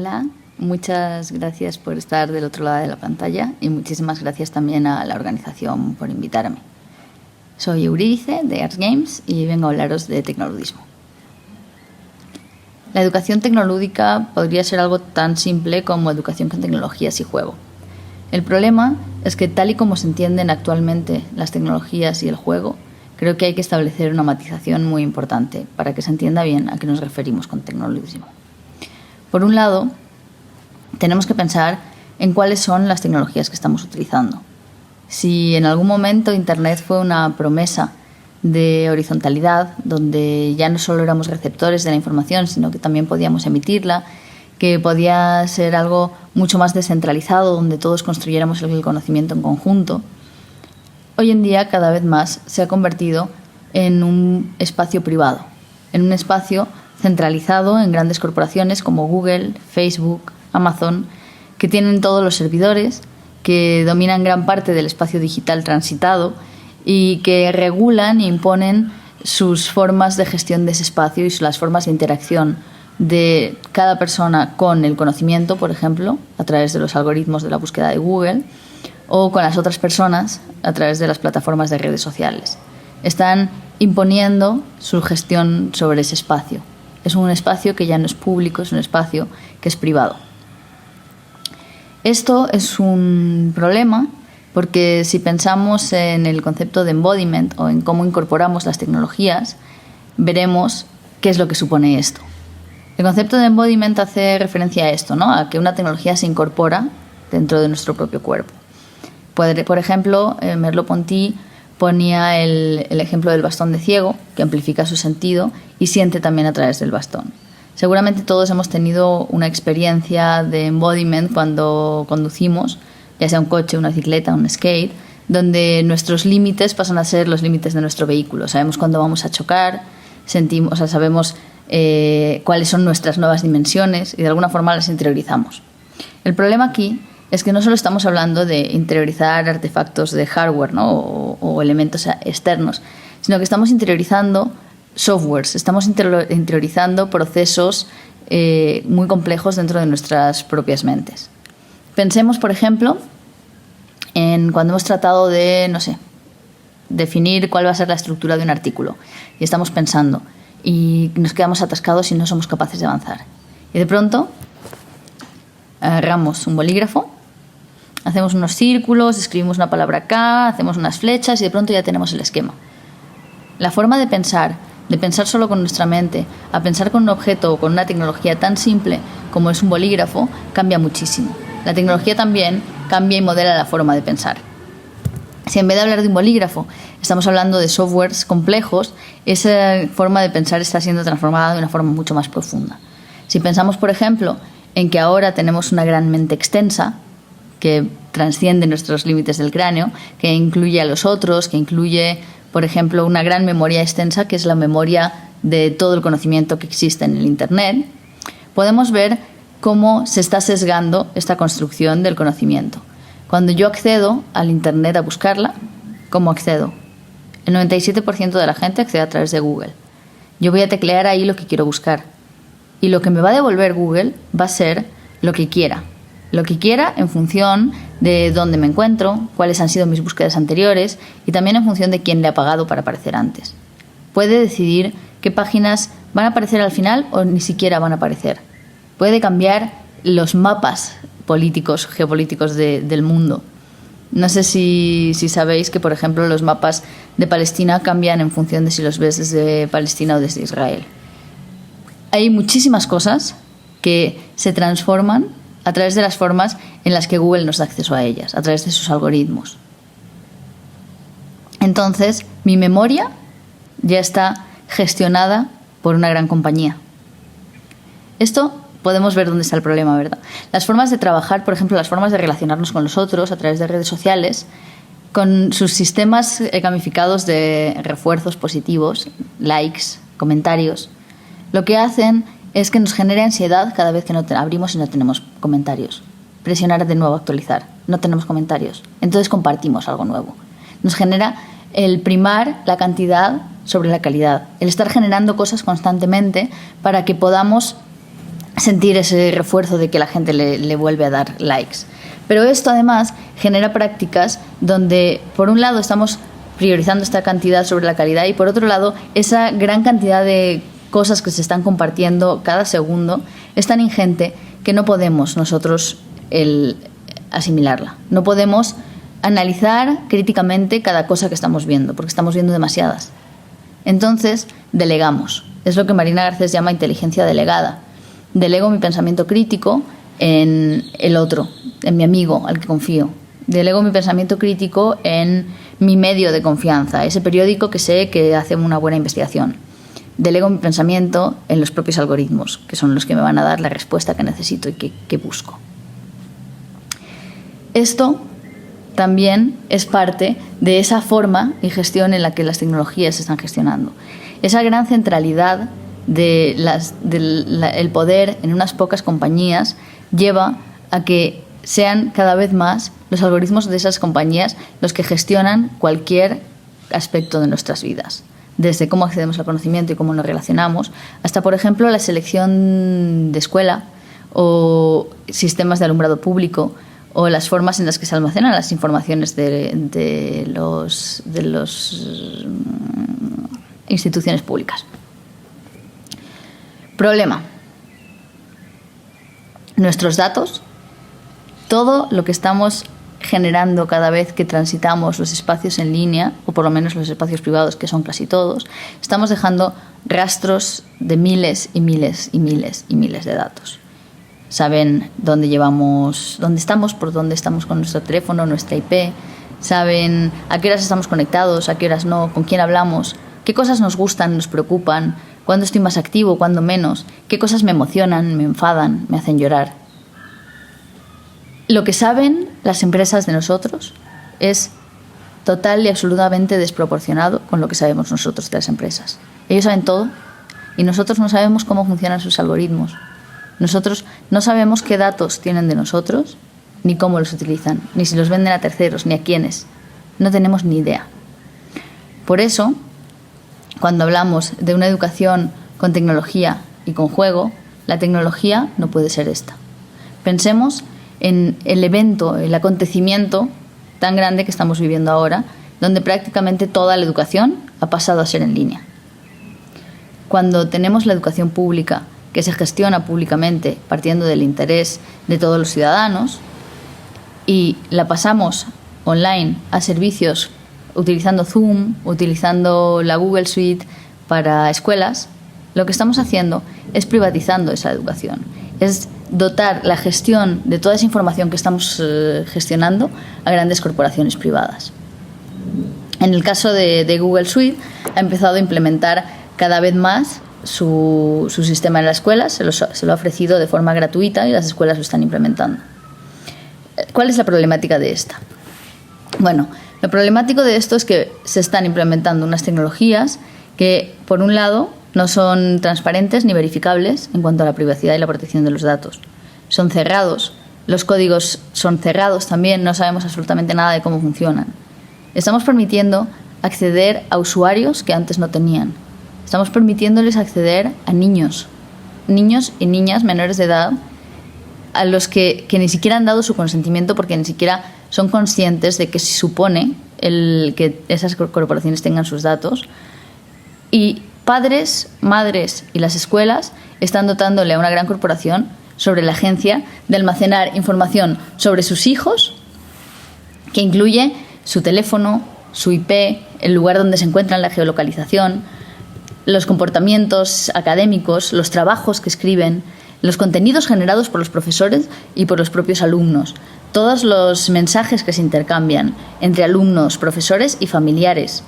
Hola, muchas gracias por estar del otro lado de la pantalla y muchísimas gracias también a la organización por invitarme. Soy Eurídice de Arts Games y vengo a hablaros de tecnoludismo. La educación tecnolúdica podría ser algo tan simple como educación con tecnologías y juego. El problema es que tal y como se entienden actualmente las tecnologías y el juego, creo que hay que establecer una matización muy importante para que se entienda bien a qué nos referimos con tecnoludismo. Por un lado, tenemos que pensar en cuáles son las tecnologías que estamos utilizando. Si en algún momento Internet fue una promesa de horizontalidad, donde ya no solo éramos receptores de la información, sino que también podíamos emitirla, que podía ser algo mucho más descentralizado, donde todos construyéramos el conocimiento en conjunto, hoy en día cada vez más se ha convertido en un espacio privado, en un espacio centralizado en grandes corporaciones como Google, Facebook, Amazon, que tienen todos los servidores, que dominan gran parte del espacio digital transitado y que regulan e imponen sus formas de gestión de ese espacio y las formas de interacción de cada persona con el conocimiento, por ejemplo, a través de los algoritmos de la búsqueda de Google, o con las otras personas a través de las plataformas de redes sociales. Están imponiendo su gestión sobre ese espacio. Es un espacio que ya no es público, es un espacio que es privado. Esto es un problema porque si pensamos en el concepto de embodiment o en cómo incorporamos las tecnologías, veremos qué es lo que supone esto. El concepto de embodiment hace referencia a esto, ¿no? A que una tecnología se incorpora dentro de nuestro propio cuerpo. Por ejemplo, Merleau-Ponty ponía el ejemplo del bastón de ciego, que amplifica su sentido y siente también a través del bastón. Seguramente todos hemos tenido una experiencia de embodiment cuando conducimos, ya sea un coche, una bicicleta, un skate, donde nuestros límites pasan a ser los límites de nuestro vehículo. Sabemos cuándo vamos a chocar, sabemos cuáles son nuestras nuevas dimensiones y de alguna forma las interiorizamos. El problema aquí es que no solo estamos hablando de interiorizar artefactos de hardware, ¿no? o elementos externos, sino que estamos interiorizando softwares, estamos interiorizando procesos muy complejos dentro de nuestras propias mentes. Pensemos, por ejemplo, en cuando hemos tratado de, definir cuál va a ser la estructura de un artículo y estamos pensando y nos quedamos atascados y no somos capaces de avanzar. Y de pronto agarramos un bolígrafo, hacemos unos círculos, escribimos una palabra acá, hacemos unas flechas y de pronto ya tenemos el esquema. La forma de pensar solo con nuestra mente, a pensar con un objeto o con una tecnología tan simple como es un bolígrafo, cambia muchísimo. La tecnología también cambia y modela la forma de pensar. Si en vez de hablar de un bolígrafo estamos hablando de softwares complejos, esa forma de pensar está siendo transformada de una forma mucho más profunda. Si pensamos, por ejemplo, en que ahora tenemos una gran mente extensa, que transciende nuestros límites del cráneo, que incluye a los otros, que incluye, por ejemplo, una gran memoria extensa, que es la memoria de todo el conocimiento que existe en el Internet, podemos ver cómo se está sesgando esta construcción del conocimiento. Cuando yo accedo al Internet a buscarla, ¿cómo accedo? El 97% de la gente accede a través de Google. Yo voy a teclear ahí lo que quiero buscar. Y lo que me va a devolver Google va a ser lo que quiera. Lo que quiera en función de dónde me encuentro, cuáles han sido mis búsquedas anteriores y también en función de quién le ha pagado para aparecer antes. Puede decidir qué páginas van a aparecer al final o ni siquiera van a aparecer. Puede cambiar los mapas políticos, geopolíticos del mundo. No sé si sabéis que, por ejemplo, los mapas de Palestina cambian en función de si los ves desde Palestina o desde Israel. Hay muchísimas cosas que se transforman a través de las formas en las que Google nos da acceso a ellas, a través de sus algoritmos. Entonces, mi memoria ya está gestionada por una gran compañía. Esto podemos ver dónde está el problema, ¿verdad? Las formas de trabajar, por ejemplo, las formas de relacionarnos con los otros a través de redes sociales, con sus sistemas gamificados de refuerzos positivos, likes, comentarios, lo que hacen es que nos genere ansiedad cada vez que abrimos y no tenemos comentarios. Presionar de nuevo, actualizar. No tenemos comentarios. Entonces compartimos algo nuevo. Nos genera el primar la cantidad sobre la calidad. El estar generando cosas constantemente para que podamos sentir ese refuerzo de que la gente le vuelve a dar likes. Pero esto además genera prácticas donde por un lado estamos priorizando esta cantidad sobre la calidad y por otro lado esa gran cantidad de cosas que se están compartiendo cada segundo es tan ingente que no podemos nosotros asimilarla. No podemos analizar críticamente cada cosa que estamos viendo porque estamos viendo demasiadas. Entonces delegamos. Es lo que Marina Garcés llama inteligencia delegada. Delego mi pensamiento crítico en el otro, en mi amigo al que confío. Delego mi pensamiento crítico en mi medio de confianza, ese periódico que sé que hace una buena investigación. Delego mi pensamiento en los propios algoritmos, que son los que me van a dar la respuesta que necesito y que busco. Esto también es parte de esa forma y gestión en la que las tecnologías se están gestionando. Esa gran centralidad del poder en unas pocas compañías lleva a que sean cada vez más los algoritmos de esas compañías los que gestionan cualquier aspecto de nuestras vidas, desde cómo accedemos al conocimiento y cómo nos relacionamos, hasta, por ejemplo, la selección de escuela o sistemas de alumbrado público o las formas en las que se almacenan las informaciones de los instituciones públicas. Problema. Nuestros datos, todo lo que estamos generando cada vez que transitamos los espacios en línea, o por lo menos los espacios privados, que son casi todos, estamos dejando rastros de miles y miles y miles y miles de datos. Saben dónde estamos, por dónde estamos con nuestro teléfono, nuestra IP, saben a qué horas estamos conectados, a qué horas no, con quién hablamos, qué cosas nos gustan, nos preocupan, cuándo estoy más activo, cuándo menos, qué cosas me emocionan, me enfadan, me hacen llorar. Lo que saben las empresas de nosotros es total y absolutamente desproporcionado con lo que sabemos nosotros de las empresas. Ellos saben todo y nosotros no sabemos cómo funcionan sus algoritmos. Nosotros no sabemos qué datos tienen de nosotros, ni cómo los utilizan, ni si los venden a terceros, ni a quiénes. No tenemos ni idea. Por eso, cuando hablamos de una educación con tecnología y con juego, la tecnología no puede ser esta. Pensemos en el evento, el acontecimiento tan grande que estamos viviendo ahora, donde prácticamente toda la educación ha pasado a ser en línea. Cuando tenemos la educación pública, que se gestiona públicamente partiendo del interés de todos los ciudadanos, y la pasamos online a servicios utilizando Zoom, utilizando la Google Suite para escuelas, lo que estamos haciendo es privatizando esa educación. Es dotar la gestión de toda esa información que estamos gestionando a grandes corporaciones privadas. En el caso de Google Suite, ha empezado a implementar cada vez más su sistema en las escuelas, se lo ha ofrecido de forma gratuita y las escuelas lo están implementando. ¿Cuál es la problemática de esta? Bueno, lo problemático de esto es que se están implementando unas tecnologías que, por un lado, no son transparentes ni verificables en cuanto a la privacidad y la protección de los datos. Son cerrados, los códigos son cerrados también, no sabemos absolutamente nada de cómo funcionan. Estamos permitiendo acceder a usuarios que antes no tenían. Estamos permitiéndoles acceder a niños y niñas menores de edad a los que ni siquiera han dado su consentimiento porque ni siquiera son conscientes de que se supone que esas corporaciones tengan sus datos. Y padres, madres y las escuelas están dotándole a una gran corporación sobre la agencia de almacenar información sobre sus hijos, que incluye su teléfono, su IP, el lugar donde se encuentran, la geolocalización, los comportamientos académicos, los trabajos que escriben, los contenidos generados por los profesores y por los propios alumnos, todos los mensajes que se intercambian entre alumnos, profesores y familiares,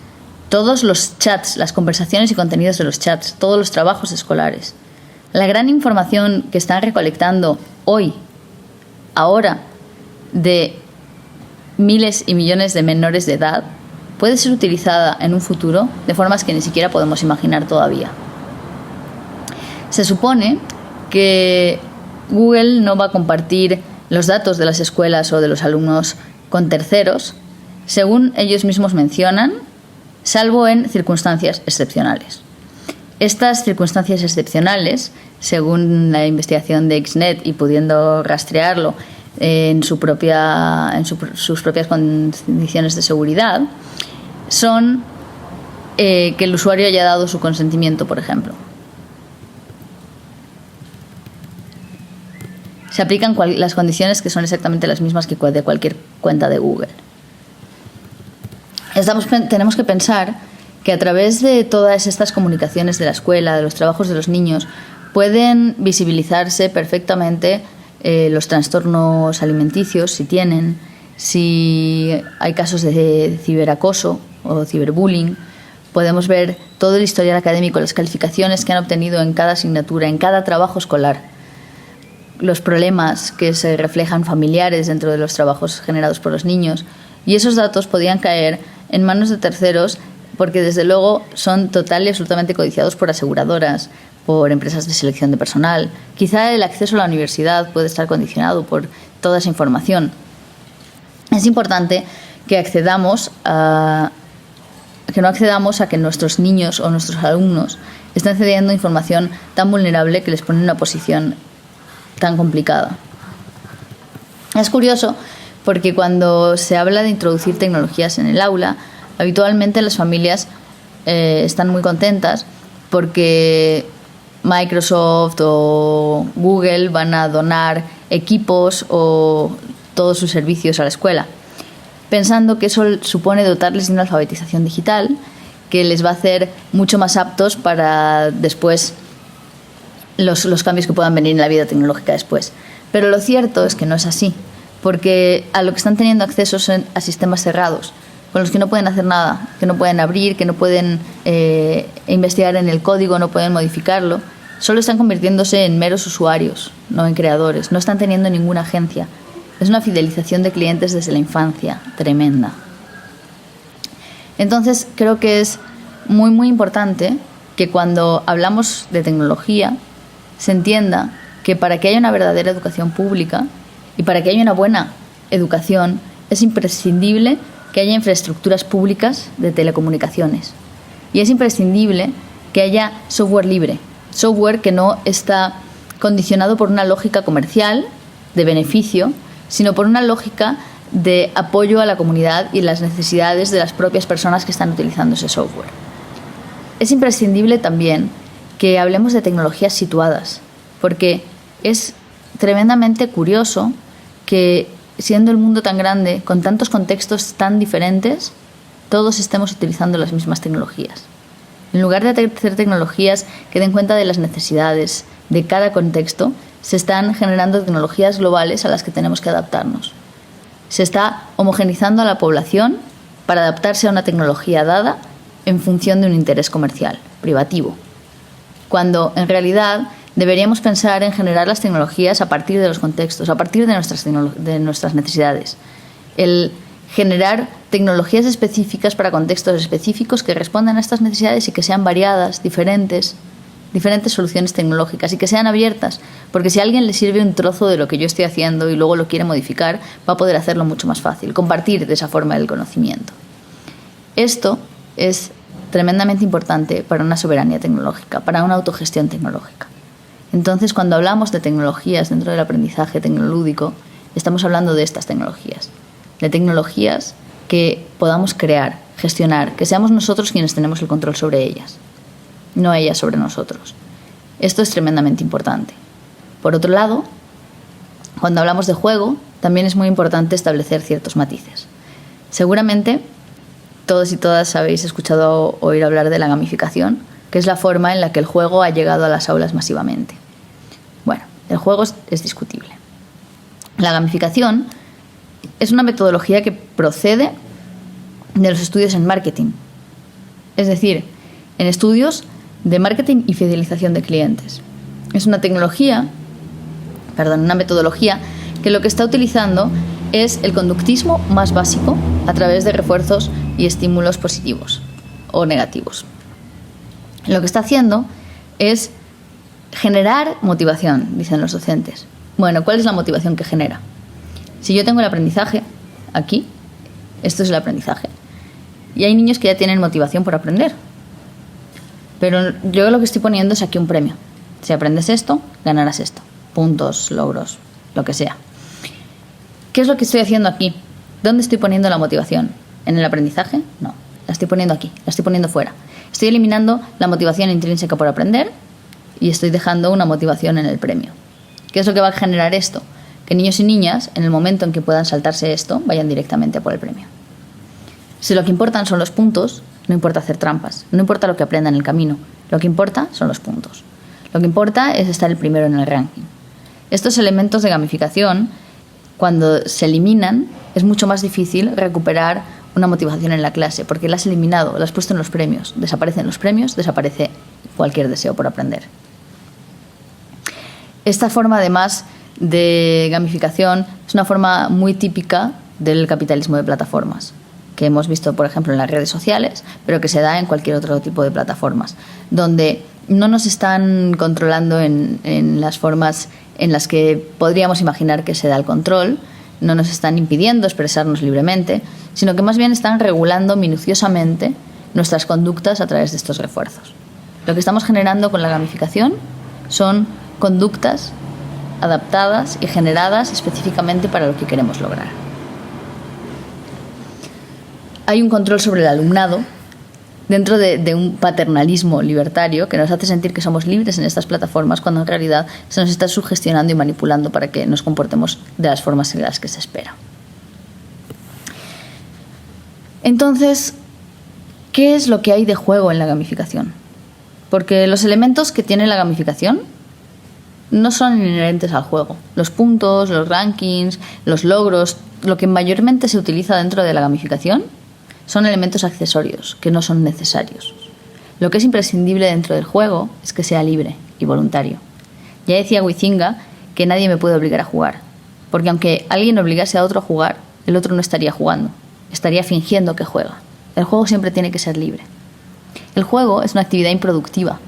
todos los chats, las conversaciones y contenidos de los chats, todos los trabajos escolares. La gran información que están recolectando hoy, ahora, de miles y millones de menores de edad, puede ser utilizada en un futuro de formas que ni siquiera podemos imaginar todavía. Se supone que Google no va a compartir los datos de las escuelas o de los alumnos con terceros, según ellos mismos mencionan, salvo en circunstancias excepcionales. Estas circunstancias excepcionales, según la investigación de XNet y pudiendo rastrearlo en sus propias condiciones de seguridad, son que el usuario haya dado su consentimiento, por ejemplo. Se aplican las condiciones que son exactamente las mismas que de cualquier cuenta de Google. Tenemos que pensar que a través de todas estas comunicaciones de la escuela, de los trabajos de los niños, pueden visibilizarse perfectamente los trastornos alimenticios, si tienen, si hay casos de ciberacoso o ciberbullying. Podemos ver todo el historial académico, las calificaciones que han obtenido en cada asignatura, en cada trabajo escolar, los problemas que se reflejan familiares dentro de los trabajos generados por los niños. Y esos datos podían caer en manos de terceros porque desde luego son total y absolutamente codiciados por aseguradoras, por empresas de selección de personal. Quizá el acceso a la universidad puede estar condicionado por toda esa información. Es importante que no accedamos a que nuestros niños o nuestros alumnos estén cediendo información tan vulnerable que les pone en una posición tan complicada. Es curioso porque cuando se habla de introducir tecnologías en el aula, habitualmente las familias están muy contentas porque Microsoft o Google van a donar equipos o todos sus servicios a la escuela, pensando que eso supone dotarles de una alfabetización digital que les va a hacer mucho más aptos para después los cambios que puedan venir en la vida tecnológica después. Pero lo cierto es que no es así, porque a lo que están teniendo acceso son a sistemas cerrados, con los que no pueden hacer nada, que no pueden abrir, que no pueden investigar en el código, no pueden modificarlo. Solo están convirtiéndose en meros usuarios, no en creadores. No están teniendo ninguna agencia. Es una fidelización de clientes desde la infancia, tremenda. Entonces, creo que es muy, muy importante que cuando hablamos de tecnología se entienda que para que haya una verdadera educación pública y para que haya una buena educación es imprescindible que haya infraestructuras públicas de telecomunicaciones. Y es imprescindible que haya software libre, software que no está condicionado por una lógica comercial de beneficio, sino por una lógica de apoyo a la comunidad y las necesidades de las propias personas que están utilizando ese software. Es imprescindible también que hablemos de tecnologías situadas, porque es tremendamente curioso que, siendo el mundo tan grande, con tantos contextos tan diferentes, todos estemos utilizando las mismas tecnologías. En lugar de hacer tecnologías que den cuenta de las necesidades de cada contexto, se están generando tecnologías globales a las que tenemos que adaptarnos. Se está homogeneizando a la población para adaptarse a una tecnología dada en función de un interés comercial, privativo, cuando en realidad deberíamos pensar en generar las tecnologías a partir de los contextos, a partir de nuestras necesidades. El generar tecnologías específicas para contextos específicos que respondan a estas necesidades y que sean variadas, diferentes soluciones tecnológicas y que sean abiertas, porque si a alguien le sirve un trozo de lo que yo estoy haciendo y luego lo quiere modificar, va a poder hacerlo mucho más fácil, compartir de esa forma el conocimiento. Esto es tremendamente importante para una soberanía tecnológica, para una autogestión tecnológica. Entonces, cuando hablamos de tecnologías dentro del aprendizaje tecnolúdico, estamos hablando de estas tecnologías, de tecnologías que podamos crear, gestionar, que seamos nosotros quienes tenemos el control sobre ellas, no ellas sobre nosotros. Esto es tremendamente importante. Por otro lado, cuando hablamos de juego, también es muy importante establecer ciertos matices. Seguramente todos y todas habéis escuchado oír hablar de la gamificación, que es la forma en la que el juego ha llegado a las aulas masivamente. Bueno, el juego es discutible. La gamificación es una metodología que procede de los estudios en marketing, es decir, en estudios de marketing y fidelización de clientes. Es una metodología que lo que está utilizando es el conductismo más básico a través de refuerzos y estímulos positivos o negativos. Lo que está haciendo es generar motivación, dicen los docentes. Bueno, ¿cuál es la motivación que genera? Si yo tengo el aprendizaje aquí, esto es el aprendizaje, y hay niños que ya tienen motivación por aprender. Pero yo lo que estoy poniendo es aquí un premio. Si aprendes esto, ganarás esto. Puntos, logros, lo que sea. ¿Qué es lo que estoy haciendo aquí? ¿Dónde estoy poniendo la motivación? ¿En el aprendizaje? No. La estoy poniendo aquí, la estoy poniendo fuera. Estoy eliminando la motivación intrínseca por aprender y estoy dejando una motivación en el premio. ¿Qué es lo que va a generar esto? Que niños y niñas, en el momento en que puedan saltarse esto, vayan directamente por el premio. Si lo que importan son los puntos, no importa hacer trampas, no importa lo que aprendan en el camino, lo que importa son los puntos. Lo que importa es estar el primero en el ranking. Estos elementos de gamificación, cuando se eliminan, es mucho más difícil recuperar una motivación en la clase, porque la has eliminado, la has puesto en los premios. Desaparecen los premios, desaparece cualquier deseo por aprender. Esta forma, además de gamificación, es una forma muy típica del capitalismo de plataformas, que hemos visto, por ejemplo, en las redes sociales, pero que se da en cualquier otro tipo de plataformas, donde no nos están controlando en las formas en las que podríamos imaginar que se da el control, no nos están impidiendo expresarnos libremente, sino que más bien están regulando minuciosamente nuestras conductas a través de estos refuerzos. Lo que estamos generando con la gamificación son conductas adaptadas y generadas específicamente para lo que queremos lograr. Hay un control sobre el alumnado dentro de un paternalismo libertario que nos hace sentir que somos libres en estas plataformas, cuando en realidad se nos está sugestionando y manipulando para que nos comportemos de las formas en las que se espera. Entonces, ¿qué es lo que hay de juego en la gamificación? Porque los elementos que tiene la gamificación no son inherentes al juego. Los puntos, los rankings, los logros, lo que mayormente se utiliza dentro de la gamificación son elementos accesorios, que no son necesarios. Lo que es imprescindible dentro del juego es que sea libre y voluntario. Ya decía Huizinga que nadie me puede obligar a jugar, porque aunque alguien obligase a otro a jugar, el otro no estaría jugando, estaría fingiendo que juega. El juego siempre tiene que ser libre. El juego es una actividad improductiva.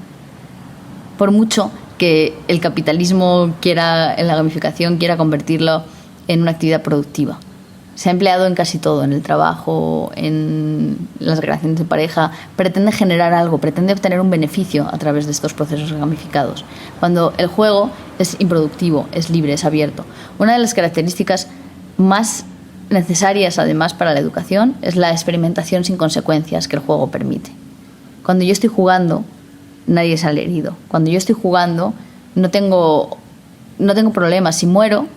Por mucho que el capitalismo quiera, en la gamificación, quiera convertirlo en una actividad productiva. Se ha empleado en casi todo, en el trabajo, en las relaciones de pareja. Pretende generar algo, pretende obtener un beneficio a través de estos procesos gamificados. Cuando el juego es improductivo, es libre, es abierto. Una de las características más necesarias, además, para la educación es la experimentación sin consecuencias que el juego permite. Cuando yo estoy jugando, nadie sale herido. Cuando yo estoy jugando, no tengo problemas. Si muero,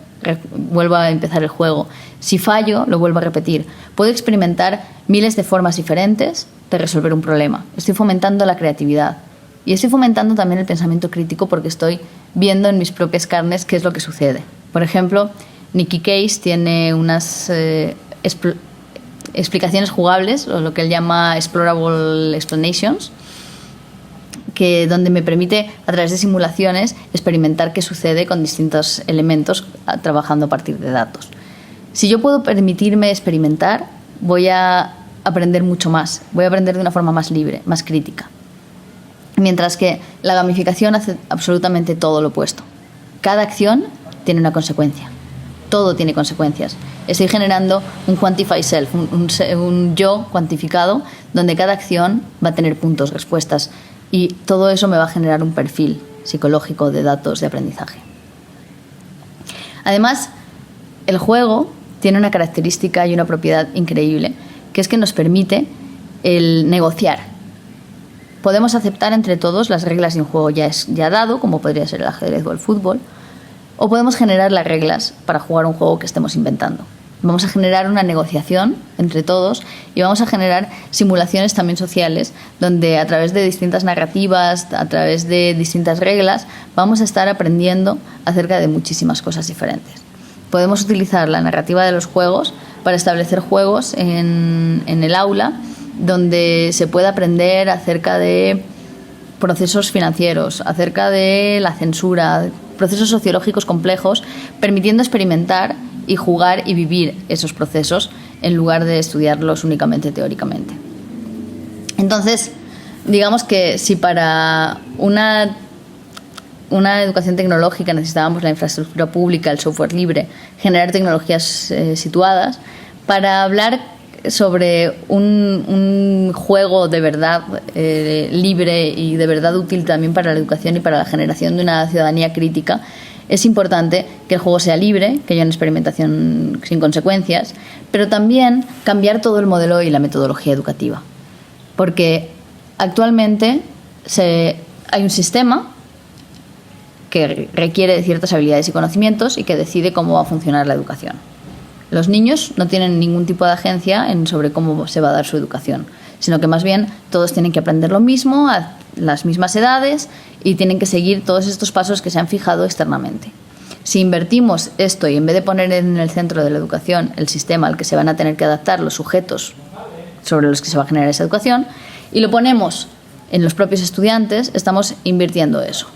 vuelvo a empezar el juego. Si fallo, lo vuelvo a repetir. Puedo experimentar miles de formas diferentes de resolver un problema. Estoy fomentando la creatividad. Y estoy fomentando también el pensamiento crítico, porque estoy viendo en mis propias carnes qué es lo que sucede. Por ejemplo, Nicky Case tiene unas explicaciones jugables, o lo que él llama explorable explanations, donde me permite, a través de simulaciones, experimentar qué sucede con distintos elementos trabajando a partir de datos. Si yo puedo permitirme experimentar, voy a aprender mucho más, voy a aprender de una forma más libre, más crítica. Mientras que la gamificación hace absolutamente todo lo opuesto. Cada acción tiene una consecuencia. Todo tiene consecuencias. Estoy generando un quantify self, un yo cuantificado, donde cada acción va a tener puntos, respuestas, y todo eso me va a generar un perfil psicológico de datos de aprendizaje. Además, el juego tiene una característica y una propiedad increíble, que es que nos permite el negociar. Podemos aceptar entre todos las reglas de un juego ya dado, como podría ser el ajedrez o el fútbol, o podemos generar las reglas para jugar un juego que estemos inventando. Vamos a generar una negociación entre todos y vamos a generar simulaciones también sociales, donde a través de distintas narrativas, a través de distintas reglas, vamos a estar aprendiendo acerca de muchísimas cosas diferentes. Podemos utilizar la narrativa de los juegos para establecer juegos en el aula, donde se pueda aprender acerca de procesos financieros, acerca de la censura, procesos sociológicos complejos, permitiendo experimentar y jugar y vivir esos procesos en lugar de estudiarlos únicamente teóricamente. Entonces, digamos que si para una educación tecnológica necesitábamos la infraestructura pública, el software libre, generar tecnologías situadas, para hablar sobre un juego de verdad libre y de verdad útil también para la educación y para la generación de una ciudadanía crítica, es importante que el juego sea libre, que haya una experimentación sin consecuencias, pero también cambiar todo el modelo y la metodología educativa. Porque actualmente hay un sistema que requiere de ciertas habilidades y conocimientos y que decide cómo va a funcionar la educación. Los niños no tienen ningún tipo de agencia sobre cómo se va a dar su educación, sino que más bien todos tienen que aprender lo mismo a las mismas edades y tienen que seguir todos estos pasos que se han fijado externamente. Si invertimos esto y en vez de poner en el centro de la educación el sistema al que se van a tener que adaptar los sujetos sobre los que se va a generar esa educación y lo ponemos en los propios estudiantes, estamos invirtiendo eso.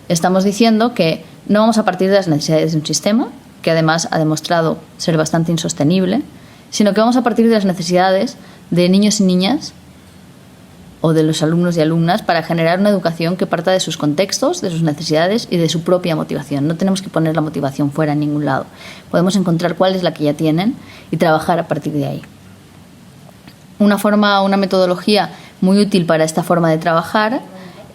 Estamos diciendo que no vamos a partir de las necesidades de un sistema, que además ha demostrado ser bastante insostenible, sino que vamos a partir de las necesidades de niños y niñas o de los alumnos y alumnas para generar una educación que parta de sus contextos, de sus necesidades y de su propia motivación. No tenemos que poner la motivación fuera en ningún lado. Podemos encontrar cuál es la que ya tienen y trabajar a partir de ahí. Una metodología muy útil para esta forma de trabajar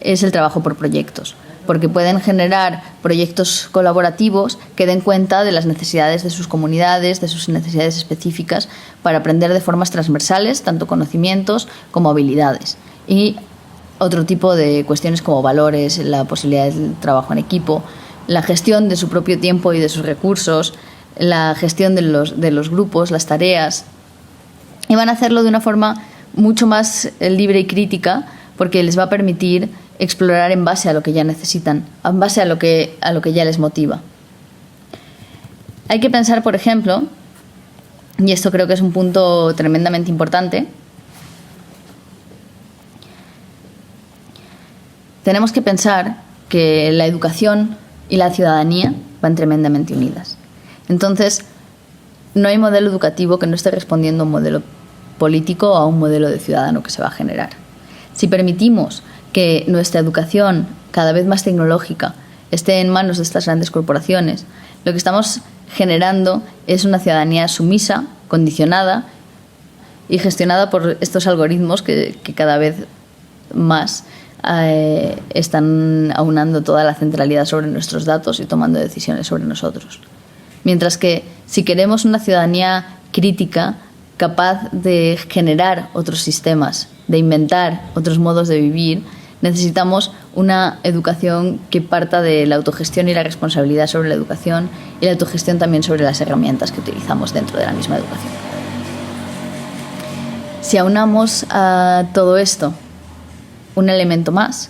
es el trabajo por proyectos, porque pueden generar proyectos colaborativos que den cuenta de las necesidades de sus comunidades, de sus necesidades específicas, para aprender de formas transversales, tanto conocimientos como habilidades. Y otro tipo de cuestiones como valores, la posibilidad del trabajo en equipo, la gestión de su propio tiempo y de sus recursos, la gestión de los grupos, las tareas. Y van a hacerlo de una forma mucho más libre y crítica, porque les va a permitir explorar en base a lo que ya necesitan, en base a lo que ya les motiva. Hay que pensar, por ejemplo, y esto creo que es un punto tremendamente importante, tenemos que pensar que la educación y la ciudadanía van tremendamente unidas. Entonces, no hay modelo educativo que no esté respondiendo a un modelo político o a un modelo de ciudadano que se va a generar. Si permitimos que nuestra educación, cada vez más tecnológica, esté en manos de estas grandes corporaciones, lo que estamos generando es una ciudadanía sumisa, condicionada y gestionada por estos algoritmos que cada vez más están aunando toda la centralidad sobre nuestros datos y tomando decisiones sobre nosotros. Mientras que si queremos una ciudadanía crítica, capaz de generar otros sistemas, de inventar otros modos de vivir, necesitamos una educación que parta de la autogestión y la responsabilidad sobre la educación y la autogestión también sobre las herramientas que utilizamos dentro de la misma educación. Si aunamos a todo esto un elemento más,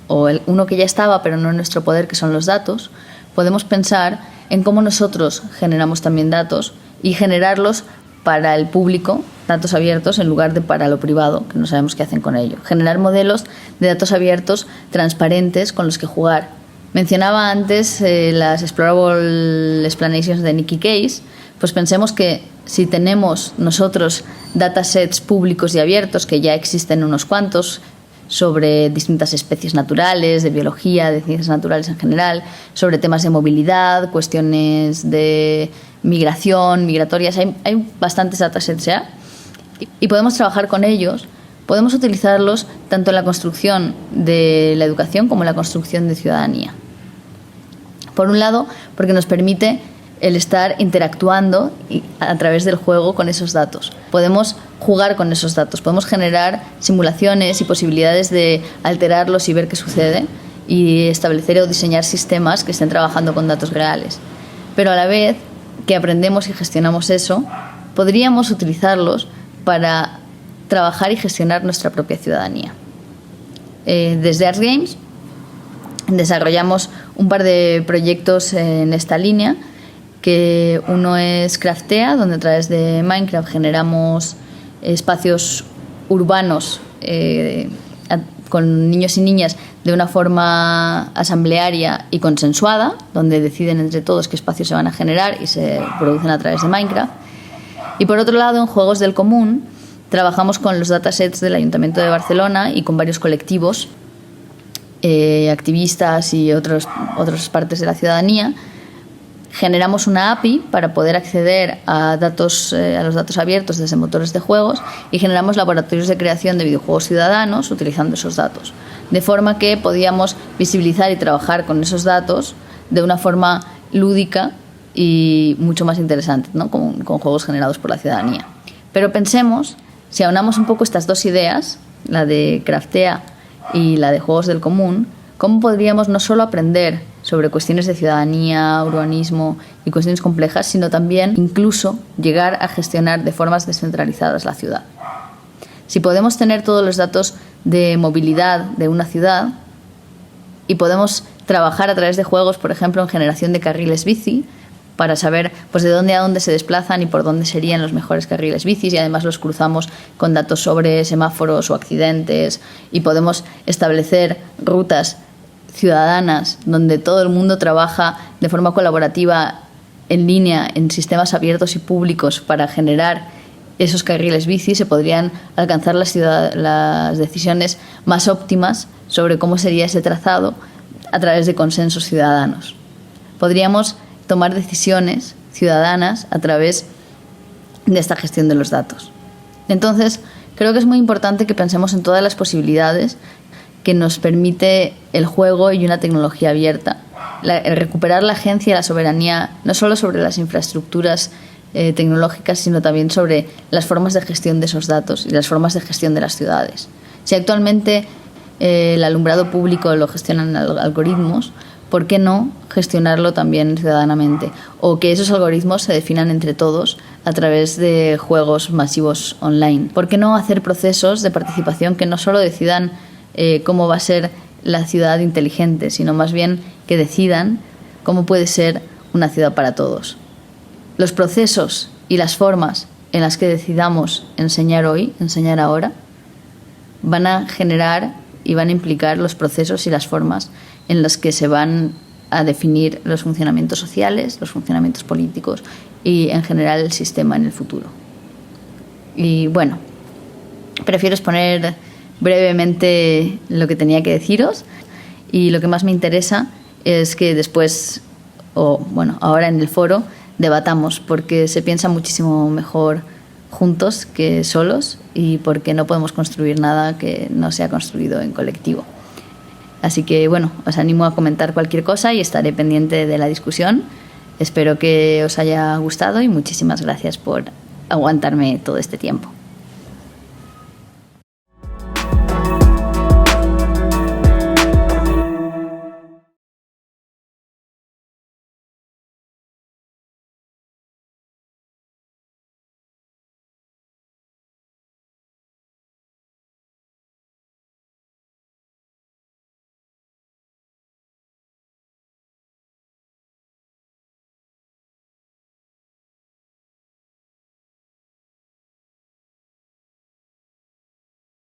o uno que ya estaba pero no en nuestro poder, que son los datos, podemos pensar en cómo nosotros generamos también datos y generarlos para el público, datos abiertos, en lugar de para lo privado, que no sabemos qué hacen con ello. Generar modelos de datos abiertos, transparentes, con los que jugar. Mencionaba antes las Explorable Explanations de Nicky Case. Pues pensemos que si tenemos nosotros datasets públicos y abiertos, que ya existen unos cuantos, sobre distintas especies naturales, de biología, de ciencias naturales en general, sobre temas de movilidad, cuestiones de migración, migratorias, hay bastantes datasets ya, y podemos trabajar con ellos, podemos utilizarlos tanto en la construcción de la educación como en la construcción de ciudadanía. Por un lado, porque nos permite el estar interactuando a través del juego con esos datos. Podemos jugar con esos datos, podemos generar simulaciones y posibilidades de alterarlos y ver qué sucede y establecer o diseñar sistemas que estén trabajando con datos reales. Pero a la vez que aprendemos y gestionamos eso, podríamos utilizarlos para trabajar y gestionar nuestra propia ciudadanía. Desde Arts Games desarrollamos un par de proyectos en esta línea, que uno es Craftea, donde a través de Minecraft generamos espacios urbanos con niños y niñas de una forma asamblearia y consensuada, donde deciden entre todos qué espacios se van a generar y se producen a través de Minecraft. Y por otro lado, en Juegos del Común, trabajamos con los datasets del Ayuntamiento de Barcelona y con varios colectivos, activistas y otras partes de la ciudadanía, Generamos una API para poder acceder a los datos abiertos desde motores de juegos y generamos laboratorios de creación de videojuegos ciudadanos utilizando esos datos. De forma que podíamos visibilizar y trabajar con esos datos de una forma lúdica y mucho más interesante, ¿no? con juegos generados por la ciudadanía. Pero pensemos, si aunamos un poco estas dos ideas, la de Craftea y la de juegos del común, ¿cómo podríamos no solo aprender sobre cuestiones de ciudadanía, urbanismo y cuestiones complejas, sino también incluso llegar a gestionar de formas descentralizadas la ciudad? Si podemos tener todos los datos de movilidad de una ciudad y podemos trabajar a través de juegos, por ejemplo, en generación de carriles bici, para saber pues de dónde a dónde se desplazan y por dónde serían los mejores carriles bicis, y además los cruzamos con datos sobre semáforos o accidentes, y podemos establecer rutas ciudadanas donde todo el mundo trabaja de forma colaborativa en línea en sistemas abiertos y públicos para generar esos carriles bici. Se podrían alcanzar las decisiones más óptimas sobre cómo sería ese trazado a través de consensos ciudadanos. Podríamos tomar decisiones ciudadanas a través de esta gestión de los datos. Entonces, creo que es muy importante que pensemos en todas las posibilidades que nos permite el juego y una tecnología abierta. El recuperar la agencia y la soberanía, no solo sobre las infraestructuras tecnológicas, sino también sobre las formas de gestión de esos datos y las formas de gestión de las ciudades. Si actualmente el alumbrado público lo gestionan algoritmos, ¿por qué no gestionarlo también ciudadanamente? O que esos algoritmos se definan entre todos a través de juegos masivos online. ¿Por qué no hacer procesos de participación que no solo decidan cómo va a ser la ciudad inteligente, sino más bien que decidan cómo puede ser una ciudad para todos? Los procesos y las formas en las que decidamos enseñar hoy, enseñar ahora, van a generar y van a implicar los procesos y las formas en las que se van a definir los funcionamientos sociales, los funcionamientos políticos y en general el sistema en el futuro. Y bueno, prefiero exponer brevemente lo que tenía que deciros, y lo que más me interesa es que después, ahora en el foro, debatamos, porque se piensa muchísimo mejor juntos que solos, y porque no podemos construir nada que no sea construido en colectivo. Así que os animo a comentar cualquier cosa y estaré pendiente de la discusión. Espero que os haya gustado y muchísimas gracias por aguantarme todo este tiempo.